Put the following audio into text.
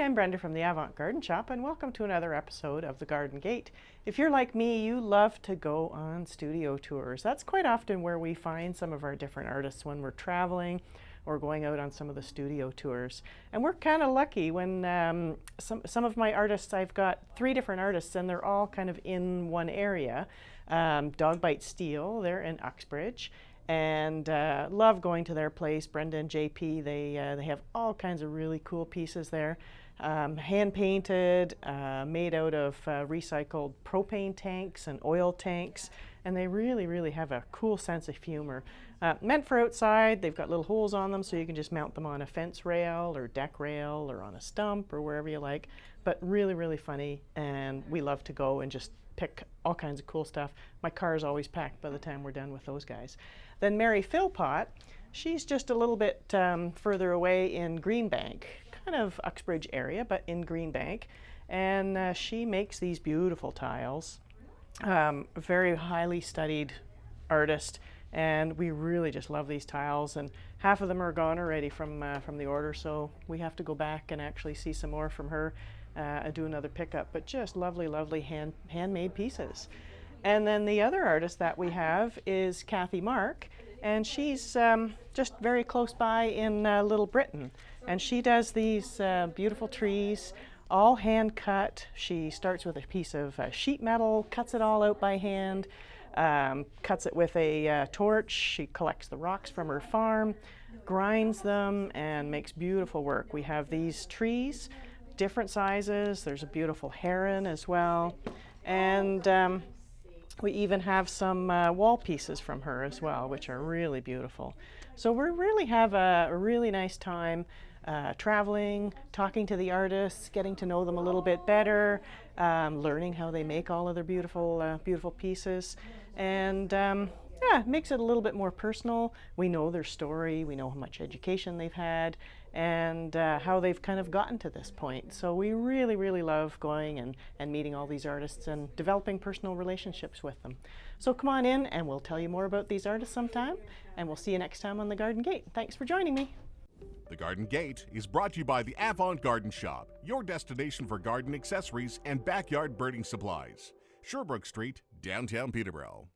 I'm Brenda from the Avant Garden Shop, and welcome to another episode of The Garden Gate. If you're like me, you love to go on studio tours. That's quite often where we find some of our different artists when we're traveling or going out on some of the studio tours. And we're kind of lucky when some of my artists, I've got 3 different artists, and they're all kind of in one area. Dog Bite Steel, they're in Uxbridge. And love going to their place. Brenda and JP, they have all kinds of really cool pieces there. Hand painted, made out of recycled propane tanks and oil tanks. And they really have a cool sense of humor. Meant for outside, they've got little holes on them so you can just mount them on a fence rail or deck rail or on a stump or wherever you like. But really funny, and we love to go and just pick all kinds of cool stuff. My car is always packed by the time we're done with those guys. Then Mary Philpott, she's just a little bit further away in Greenbank, kind of Uxbridge area, but in Greenbank. And she makes these beautiful tiles. Very highly studied artist, and we really just love these tiles. And half of them are gone already from the order, so we have to go back and actually see some more from her. Do another pickup, but just lovely handmade pieces. And then the other artist that we have is Cathy Mark, and she's just very close by in Little Britain, and she does these beautiful trees, all hand cut. She starts with a piece of sheet metal, cuts it all out by hand, cuts it with a torch. She collects the rocks from her farm, grinds them, and makes beautiful work. We have these trees, different sizes. There's a beautiful heron as well, and we even have some wall pieces from her as well, which are really beautiful. So we really have a really nice time traveling, talking to the artists, getting to know them a little bit better, learning how they make all of their beautiful pieces, and yeah, it makes it a little bit more personal. We know their story, we know how much education they've had, and how they've kind of gotten to this point. So we really love going and meeting all these artists and developing personal relationships with them. So come on in and we'll tell you more about these artists sometime, and we'll see you next time on The Garden Gate. Thanks for joining me. The Garden Gate is brought to you by the Avant Garden Shop, your destination for garden accessories and backyard birding supplies. Sherbrooke Street, downtown Peterborough.